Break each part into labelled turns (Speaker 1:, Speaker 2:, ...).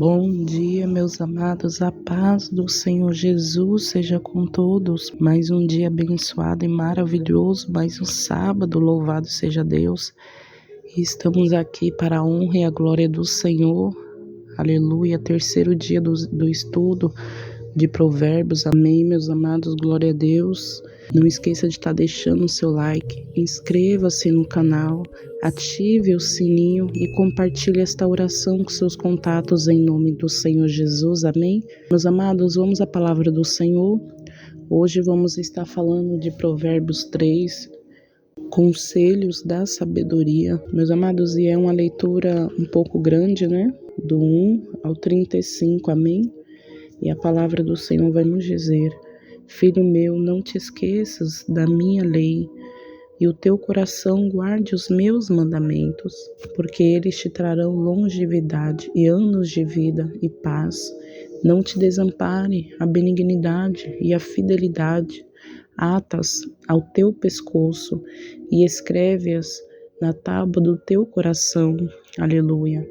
Speaker 1: Bom dia, meus amados, a paz do Senhor Jesus seja com todos. Mais um dia abençoado e maravilhoso, mais um sábado, louvado seja Deus. E estamos aqui para a honra e a glória do Senhor. Aleluia, terceiro dia do estudo de Provérbios. Amém, meus amados, glória a Deus. Não esqueça de estar deixando o seu like, inscreva-se no canal, ative o sininho e compartilhe esta oração com seus contatos em nome do Senhor Jesus, amém? Meus amados, vamos à palavra do Senhor. Hoje vamos estar falando de Provérbios 3, Conselhos da Sabedoria. Meus amados, e é uma leitura um pouco grande, né? Do 1 ao 35, amém? E a palavra do Senhor vai nos dizer: Filho meu, não te esqueças da minha lei, e o teu coração guarde os meus mandamentos, porque eles te trarão longevidade e anos de vida e paz. Não te desampare a benignidade e a fidelidade, atas ao teu pescoço e escreve-as na tábua do teu coração. Aleluia.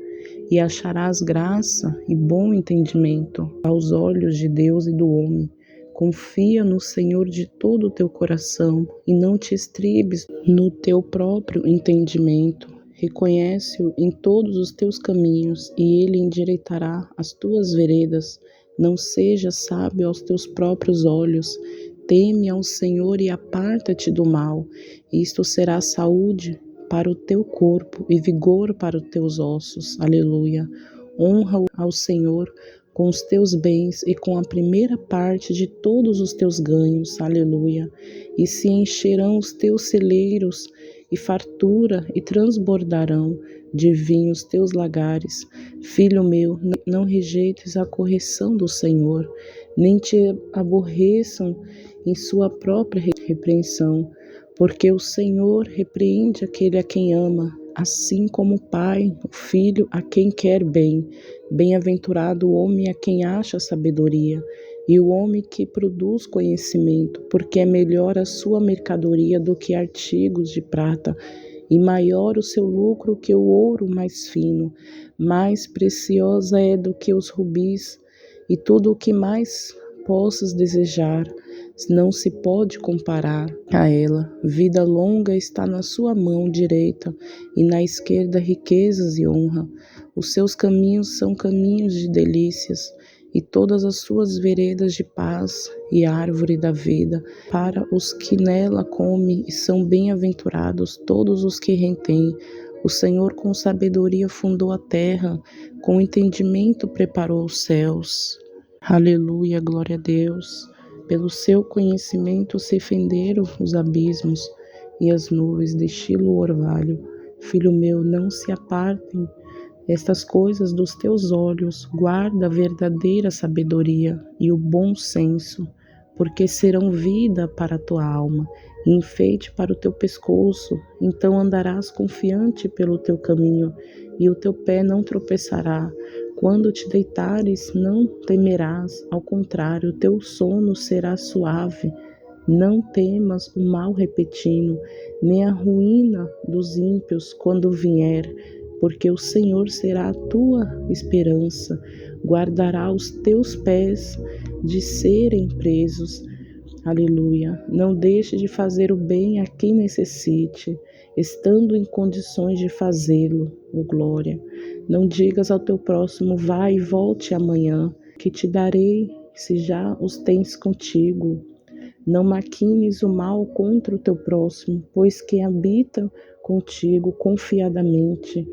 Speaker 1: E acharás graça e bom entendimento aos olhos de Deus e do homem. Confia no Senhor de todo o teu coração e não te estribes no teu próprio entendimento. Reconhece-o em todos os teus caminhos e ele endireitará as tuas veredas. Não sejas sábio aos teus próprios olhos. Teme ao Senhor e aparta-te do mal. Isto será saúde para o teu corpo e vigor para os teus ossos. Aleluia. Honra ao Senhor com os teus bens e com a primeira parte de todos os teus ganhos. Aleluia. E se encherão os teus celeiros e fartura e transbordarão de vinho os teus lagares. Filho meu, não rejeites a correção do Senhor, nem te aborreçam em sua própria repreensão, porque o Senhor repreende aquele a quem ama, assim como o pai, o filho a quem quer bem. Bem-aventurado o homem a quem acha sabedoria, e o homem que produz conhecimento, porque é melhor a sua mercadoria do que artigos de prata, e maior o seu lucro que o ouro mais fino. Mais preciosa é do que os rubis, e tudo o que mais possas desejar não se pode comparar a ela. Vida longa está na sua mão direita, e na esquerda riquezas e honra. Os seus caminhos são caminhos de delícias, e todas as suas veredas de paz e árvore da vida. Para os que nela comem, e são bem-aventurados todos os que retêm. O Senhor com sabedoria fundou a terra, com entendimento preparou os céus. Aleluia, glória a Deus. Pelo seu conhecimento se fenderam os abismos, e as nuvens destilam o orvalho. Filho meu, não se apartem estas coisas dos teus olhos, guarda a verdadeira sabedoria e o bom senso, porque serão vida para a tua alma e enfeite para o teu pescoço. Então andarás confiante pelo teu caminho, e o teu pé não tropeçará. Quando te deitares, não temerás, ao contrário, o teu sono será suave. Não temas o mal repentino, nem a ruína dos ímpios quando vier, porque o Senhor será a tua esperança, guardará os teus pés de serem presos. Aleluia. Não deixe de fazer o bem a quem necessite, estando em condições de fazê-lo. Oh, glória. Não digas ao teu próximo: vai e volte amanhã, que te darei se já os tens contigo. Não maquines o mal contra o teu próximo, pois que habita contigo confiadamente.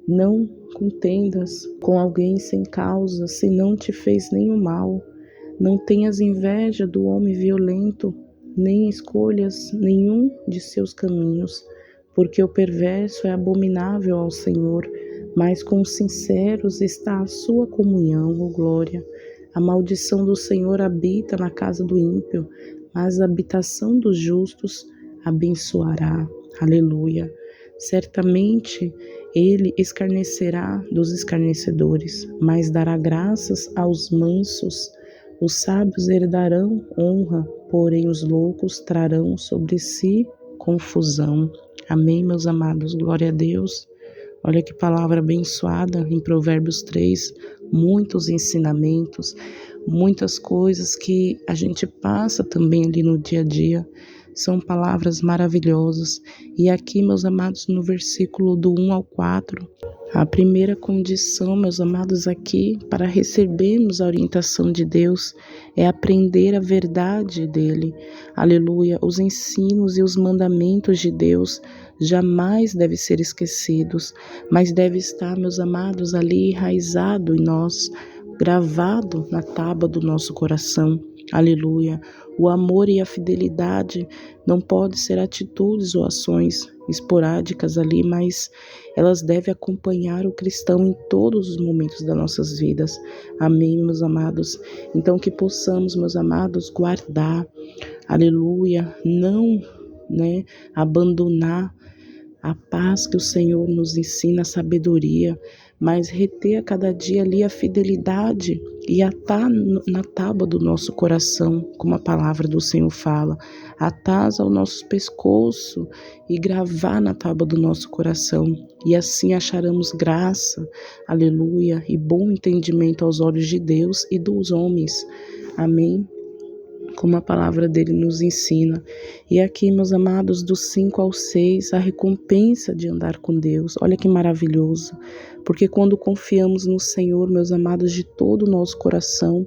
Speaker 1: Não contendas com alguém sem causa, se não te fez nenhum mal. Não tenhas inveja do homem violento, nem escolhas nenhum de seus caminhos, porque o perverso é abominável ao Senhor, mas com os sinceros está a sua comunhão, oh glória. A maldição do Senhor habita na casa do ímpio, mas a habitação dos justos abençoará. Aleluia. Certamente ele escarnecerá dos escarnecedores, mas dará graças aos mansos. Os sábios herdarão honra, porém os loucos trarão sobre si confusão. Amém, meus amados, glória a Deus. Olha que palavra abençoada em Provérbios 3, muitos ensinamentos, muitas coisas que a gente passa também ali no dia a dia. São palavras maravilhosas. E aqui, meus amados, no versículo do 1 ao 4, a primeira condição, meus amados, aqui para recebermos a orientação de Deus é aprender a verdade dele. Aleluia! Os ensinos e os mandamentos de Deus jamais devem ser esquecidos, mas deve estar, meus amados, ali enraizado em nós, gravado na tábua do nosso coração. Aleluia! O amor e a fidelidade não podem ser atitudes ou ações esporádicas ali, mas elas devem acompanhar o cristão em todos os momentos das nossas vidas. Amém, meus amados? Então que possamos, meus amados, guardar, aleluia, não, abandonar a paz que o Senhor nos ensina, a sabedoria, mas reter a cada dia ali a fidelidade e atar na tábua do nosso coração, como a palavra do Senhor fala, atar ao nosso pescoço e gravar na tábua do nosso coração, e assim acharemos graça, aleluia, e bom entendimento aos olhos de Deus e dos homens. Amém? Como a palavra dele nos ensina. E aqui, meus amados, do 5 ao 6, a recompensa de andar com Deus. Olha que maravilhoso, porque quando confiamos no Senhor, meus amados, de todo o nosso coração,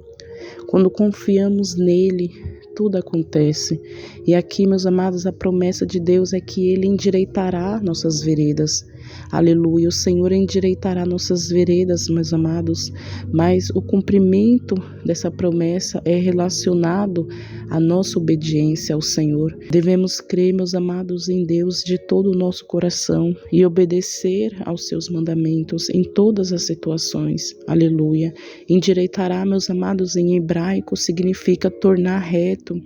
Speaker 1: quando confiamos nele, tudo acontece. E aqui, meus amados, a promessa de Deus é que ele endireitará nossas veredas. Aleluia, o Senhor endireitará nossas veredas, meus amados, mas o cumprimento dessa promessa é relacionado à nossa obediência ao Senhor. Devemos crer, meus amados, em Deus de todo o nosso coração e obedecer aos seus mandamentos em todas as situações. Aleluia. Endireitará, meus amados, em hebraico significa tornar reto.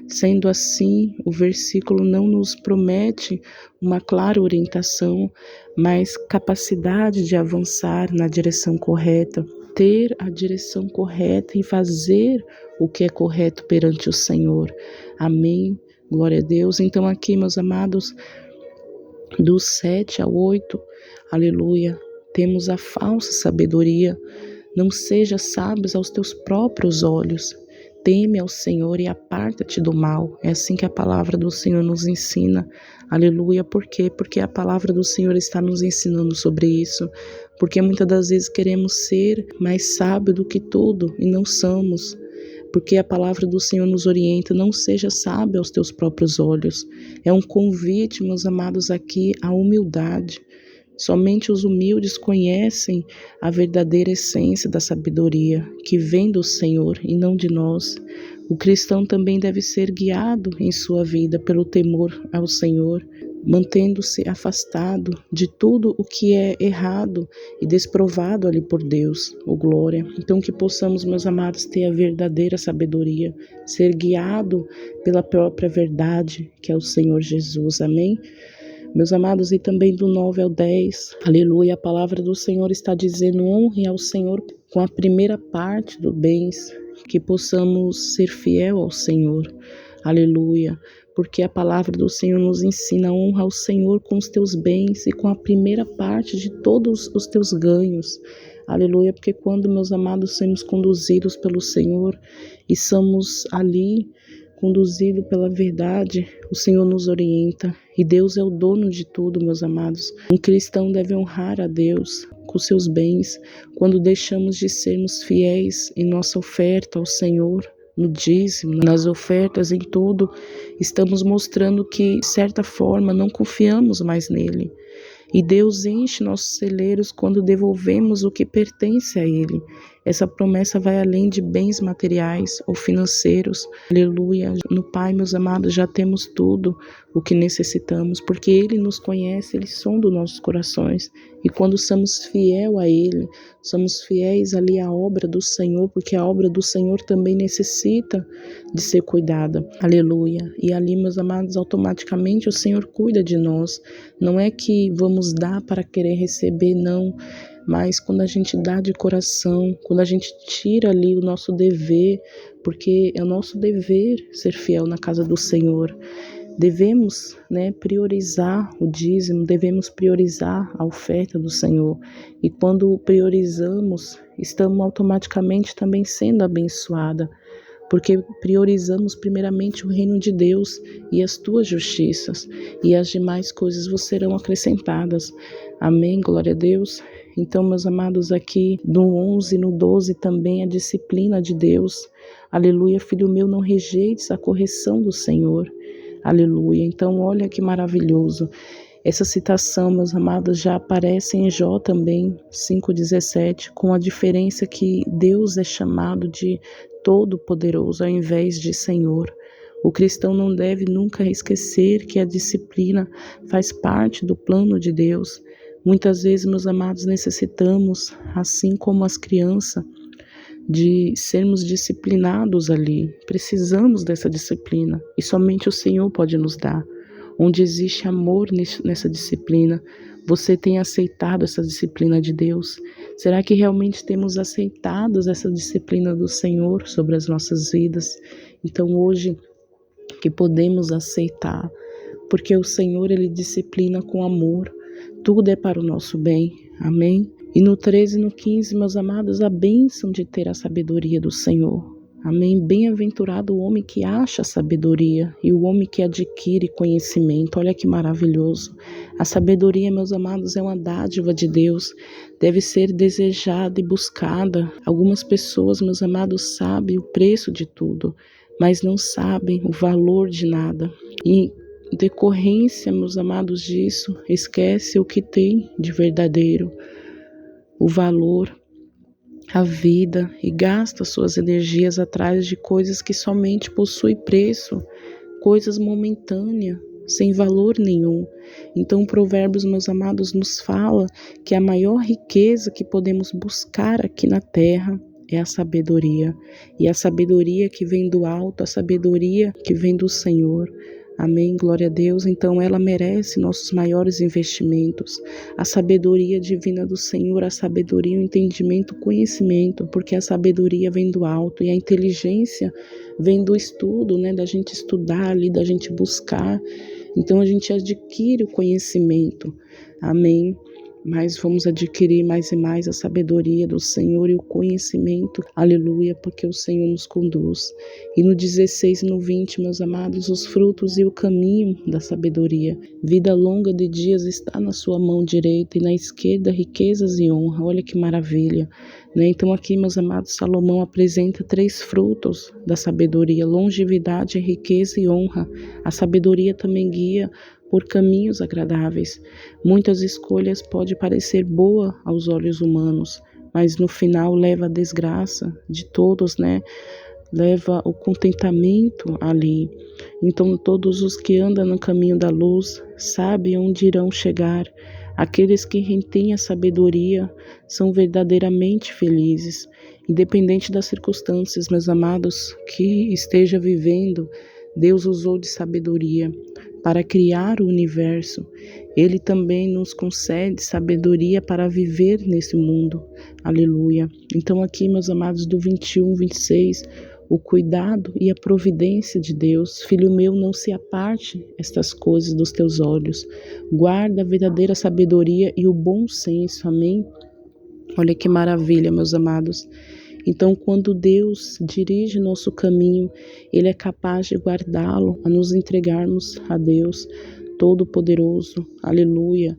Speaker 1: Sendo assim, o versículo não nos promete uma clara orientação, mas capacidade de avançar na direção correta, ter a direção correta e fazer o que é correto perante o Senhor. Amém? Glória a Deus. Então aqui, meus amados, do 7 ao 8, aleluia, temos a falsa sabedoria. Não seja sábios aos teus próprios olhos. Teme ao Senhor e aparta-te do mal. É assim que a palavra do Senhor nos ensina. Aleluia. Por quê? Porque a palavra do Senhor está nos ensinando sobre isso. Porque muitas das vezes queremos ser mais sábios do que tudo e não somos. Porque a palavra do Senhor nos orienta, não seja sábio aos teus próprios olhos. É um convite, meus amados, aqui à humildade. Somente os humildes conhecem a verdadeira essência da sabedoria, que vem do Senhor e não de nós. O cristão também deve ser guiado em sua vida pelo temor ao Senhor, mantendo-se afastado de tudo o que é errado e desprovado ali por Deus, glória. Então que possamos, meus amados, ter a verdadeira sabedoria, ser guiado pela própria verdade, que é o Senhor Jesus. Amém? Meus amados, e também do 9 ao 10, aleluia, a palavra do Senhor está dizendo: honre ao Senhor com a primeira parte dos bens, que possamos ser fiel ao Senhor, aleluia, porque a palavra do Senhor nos ensina: honra ao Senhor com os teus bens e com a primeira parte de todos os teus ganhos, aleluia, porque quando, meus amados, somos conduzidos pelo Senhor e somos ali conduzido pela verdade, o Senhor nos orienta e Deus é o dono de tudo, meus amados. Um cristão deve honrar a Deus com seus bens quando deixamos de sermos fiéis em nossa oferta ao Senhor, no dízimo, nas ofertas, em tudo. Estamos mostrando que, de certa forma, não confiamos mais nele. E Deus enche nossos celeiros quando devolvemos o que pertence a Ele. Essa promessa vai além de bens materiais ou financeiros. Aleluia. No Pai, meus amados, já temos tudo o que necessitamos, porque Ele nos conhece, Ele sonda os nossos corações. E quando somos fiéis a Ele, somos fiéis ali à obra do Senhor, porque a obra do Senhor também necessita de ser cuidada. Aleluia. E ali, meus amados, automaticamente o Senhor cuida de nós. Não é que vamos dar para querer receber, não. Mas quando a gente dá de coração, quando a gente tira ali o nosso dever, porque é o nosso dever ser fiel na casa do Senhor. devemos, priorizar o dízimo, devemos priorizar a oferta do Senhor. E quando priorizamos, estamos automaticamente também sendo abençoada, porque priorizamos primeiramente o reino de Deus e as tuas justiças, e as demais coisas vos serão acrescentadas. Amém, glória a Deus. Então, meus amados, aqui no 11 e no 12 também a disciplina de Deus. Aleluia, filho meu, não rejeites a correção do Senhor. Aleluia. Então, olha que maravilhoso. Essa citação, meus amados, já aparece em Jó também, 5,17, com a diferença que Deus é chamado de Todo-Poderoso ao invés de Senhor. O cristão não deve nunca esquecer que a disciplina faz parte do plano de Deus. Muitas vezes, meus amados, necessitamos, assim como as crianças, de sermos disciplinados ali. Precisamos dessa disciplina e somente o Senhor pode nos dar. Onde existe amor nessa disciplina, você tem aceitado essa disciplina de Deus? Será que realmente temos aceitado essa disciplina do Senhor sobre as nossas vidas? Então hoje que podemos aceitar, porque o Senhor ele disciplina com amor, tudo é para o nosso bem, amém? E no 13 e no 15, meus amados, a bênção de ter a sabedoria do Senhor. Amém? Bem-aventurado o homem que acha sabedoria e o homem que adquire conhecimento. Olha que maravilhoso. A sabedoria, meus amados, é uma dádiva de Deus. Deve ser desejada e buscada. Algumas pessoas, meus amados, sabem o preço de tudo, mas não sabem o valor de nada. E em decorrência, meus amados, disso, esquece o que tem de verdadeiro, o valor, a vida, e gasta suas energias atrás de coisas que somente possuem preço, coisas momentâneas, sem valor nenhum. Então, Provérbios, meus amados, nos fala que a maior riqueza que podemos buscar aqui na terra é a sabedoria. E a sabedoria que vem do alto, a sabedoria que vem do Senhor. Amém, glória a Deus. Então ela merece nossos maiores investimentos. A sabedoria divina do Senhor, a sabedoria, o entendimento, o conhecimento, porque a sabedoria vem do alto e a inteligência vem do estudo, da gente estudar ali, da gente buscar. Então a gente adquire o conhecimento. Amém. Mas vamos adquirir mais e mais a sabedoria do Senhor e o conhecimento, aleluia, porque o Senhor nos conduz. E no 16 e no 20, meus amados, os frutos e o caminho da sabedoria. Vida longa de dias está na sua mão direita e na esquerda riquezas e honra. Olha que maravilha. Então aqui, meus amados, Salomão apresenta 3 frutos da sabedoria: longevidade, riqueza e honra. A sabedoria também guia por caminhos agradáveis. Muitas escolhas podem parecer boa aos olhos humanos, mas no final leva à desgraça de todos, Leva o contentamento ali. Então todos os que andam no caminho da luz sabem onde irão chegar. Aqueles que retêm a sabedoria são verdadeiramente felizes. Independente das circunstâncias, meus amados, que esteja vivendo, Deus usou de sabedoria para criar o universo. Ele também nos concede sabedoria para viver nesse mundo. Aleluia. Então aqui, meus amados, do 21, 26, o cuidado e a providência de Deus. Filho meu, não se aparte estas coisas dos teus olhos. Guarda a verdadeira sabedoria e o bom senso. Amém? Olha que maravilha, meus amados. Então, quando Deus dirige nosso caminho, Ele é capaz de guardá-lo, a nos entregarmos a Deus Todo-Poderoso. Aleluia.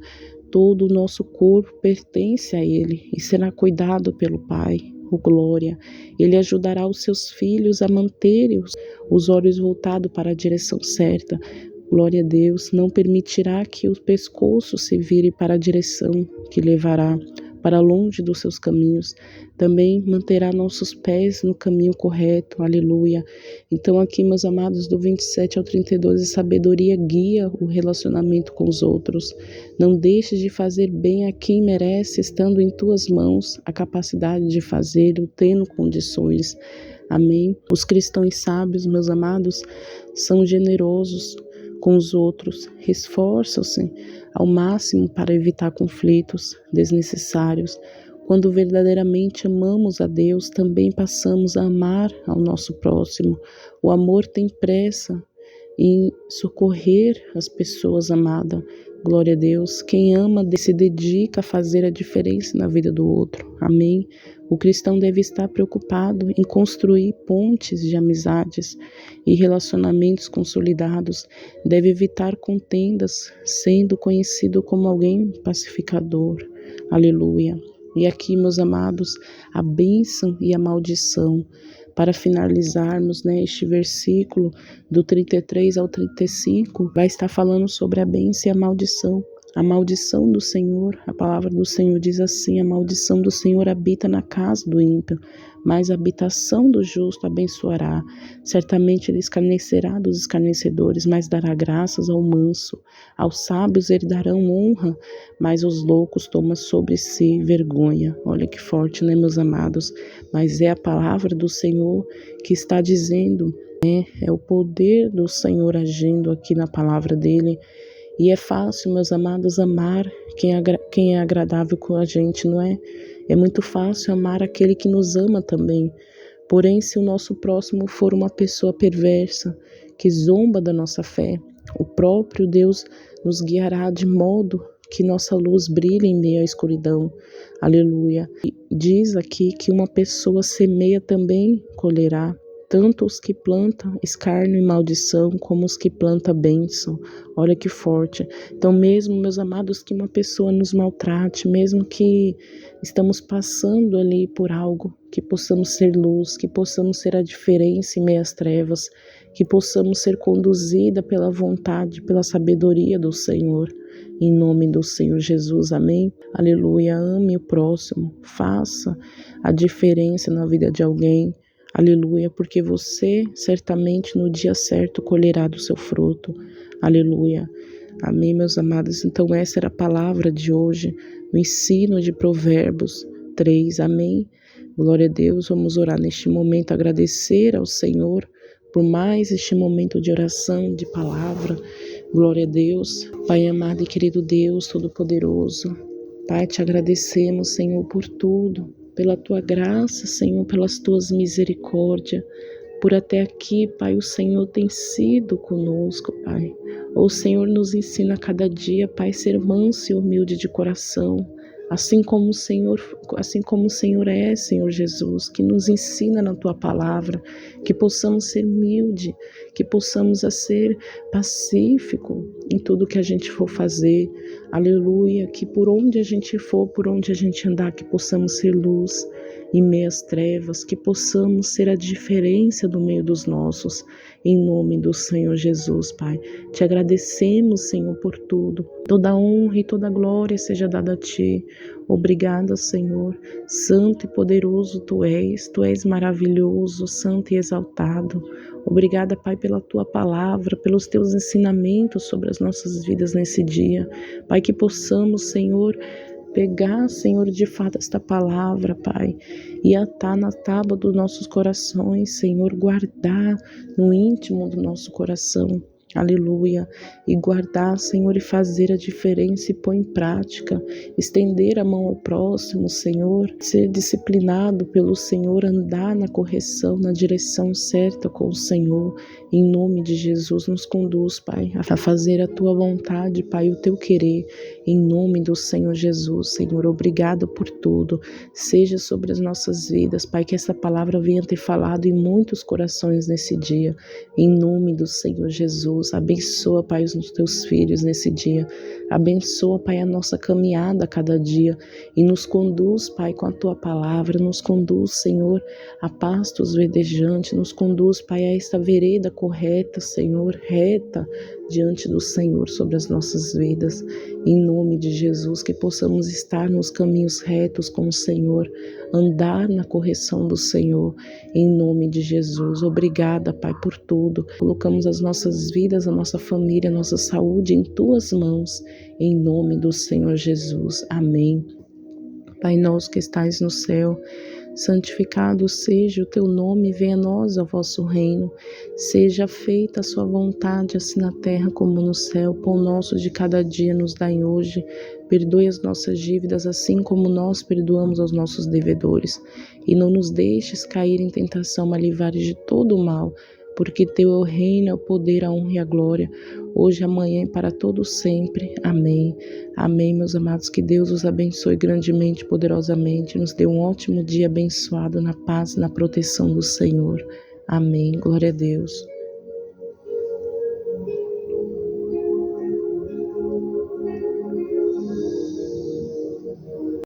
Speaker 1: Todo o nosso corpo pertence a Ele e será cuidado pelo Pai. Oh, glória. Ele ajudará os seus filhos a manterem os olhos voltados para a direção certa. Glória a Deus. Não permitirá que o pescoço se vire para a direção que levará para longe dos seus caminhos. Também manterá nossos pés no caminho correto. Aleluia. Então aqui, meus amados, do 27 ao 32, a sabedoria guia o relacionamento com os outros. Não deixes de fazer bem a quem merece, estando em tuas mãos a capacidade de fazer, tendo condições. Amém. Os cristãos sábios, meus amados, são generosos com os outros, esforçam-se ao máximo para evitar conflitos desnecessários. Quando verdadeiramente amamos a Deus, também passamos a amar ao nosso próximo. O amor tem pressa e socorrer as pessoas, amada. Glória a Deus. Quem ama se dedica a fazer a diferença na vida do outro. Amém? O cristão deve estar preocupado em construir pontes de amizades e relacionamentos consolidados. Deve evitar contendas, sendo conhecido como alguém pacificador. Aleluia. E aqui, meus amados, a bênção e a maldição. Para finalizarmos, este versículo do 33 ao 35 vai estar falando sobre a bênção e a maldição. A maldição do Senhor, a palavra do Senhor diz assim: a maldição do Senhor habita na casa do ímpio, mas a habitação do justo abençoará. Certamente ele escarnecerá dos escarnecedores, mas dará graças ao manso. Aos sábios ele darão honra, mas os loucos tomam sobre si vergonha. Olha que forte, né, meus amados? Mas é a palavra do Senhor que está dizendo, é o poder do Senhor agindo aqui na palavra dele. E é fácil, meus amados, amar quem é agradável com a gente, não é? É muito fácil amar aquele que nos ama também. Porém, se o nosso próximo for uma pessoa perversa, que zomba da nossa fé, o próprio Deus nos guiará de modo que nossa luz brilhe em meio à escuridão. Aleluia. E diz aqui que uma pessoa semeia também colherá. Tanto os que plantam escárnio e maldição, como os que plantam bênção. Olha que forte. Então, mesmo, meus amados, que uma pessoa nos maltrate, mesmo que estamos passando ali por algo, que possamos ser luz, que possamos ser a diferença em meio às trevas, que possamos ser conduzida pela vontade, pela sabedoria do Senhor. Em nome do Senhor Jesus, amém? Aleluia. Ame o próximo, faça a diferença na vida de alguém. Aleluia, porque você certamente no dia certo colherá do seu fruto. Aleluia. Amém, meus amados. Então essa era a palavra de hoje, o ensino de Provérbios 3. Amém. Glória a Deus. Vamos orar neste momento, agradecer ao Senhor por mais este momento de oração, de palavra. Glória a Deus. Pai amado e querido Deus Todo-Poderoso, Pai, te agradecemos, Senhor, por tudo. Pela tua graça, Senhor, pelas tuas misericórdias, por até aqui, Pai, o Senhor tem sido conosco, Pai. O Senhor nos ensina a cada dia, Pai, ser manso e humilde de coração, assim como o Senhor é, Senhor Jesus, que nos ensina na tua palavra, que possamos ser humildes, que possamos ser pacífico em tudo que a gente for fazer. Aleluia, que por onde a gente for, por onde a gente andar, que possamos ser luz em meio às trevas, que possamos ser a diferença do meio dos nossos, em nome do Senhor Jesus, Pai. Te agradecemos, Senhor, por tudo. Toda honra e toda glória seja dada a Ti. Obrigada, Senhor. Santo e poderoso Tu és maravilhoso, santo e exaltado. Obrigada, Pai, pela Tua palavra, pelos Teus ensinamentos sobre as nossas vidas nesse dia. Pai, que possamos, Senhor, pegar, Senhor, de fato esta palavra, Pai, e atar na tábua dos nossos corações, Senhor, guardar no íntimo do nosso coração. Aleluia, e guardar, Senhor, e fazer a diferença e pôr em prática, estender a mão ao próximo, Senhor, ser disciplinado pelo Senhor, andar na correção, na direção certa com o Senhor, em nome de Jesus, nos conduz, Pai, a fazer a Tua vontade, Pai, o Teu querer, em nome do Senhor Jesus. Senhor, obrigado por tudo, seja sobre as nossas vidas, Pai, que essa palavra venha ter falado em muitos corações nesse dia, em nome do Senhor Jesus. Abençoa, Pai, os Teus filhos nesse dia. Abençoa, Pai, a nossa caminhada a cada dia e nos conduz, Pai, com a Tua palavra. Nos conduz, Senhor, a pastos verdejantes. Nos conduz, Pai, a esta vereda correta, Senhor, reta diante do Senhor sobre as nossas vidas. Em nome de Jesus, que possamos estar nos caminhos retos com o Senhor, andar na correção do Senhor, em nome de Jesus. Obrigada, Pai, por tudo. Colocamos as nossas vidas, a nossa família, a nossa saúde em Tuas mãos, em nome do Senhor Jesus. Amém. Pai nosso que estais no céu, santificado seja o Teu nome, venha a nós o vosso reino. Seja feita a sua vontade, assim na terra como no céu. Pão nosso de cada dia nos dai hoje. Perdoe as nossas dívidas, assim como nós perdoamos aos nossos devedores. E não nos deixes cair em tentação, mas livrai de todo o mal. porque teu é o reino, é o poder, a honra e a glória, hoje, amanhã e para todo sempre. Amém. Amém, meus amados, que Deus os abençoe grandemente, poderosamente, nos dê um ótimo dia abençoado na paz e na proteção do Senhor. Amém. Glória a Deus.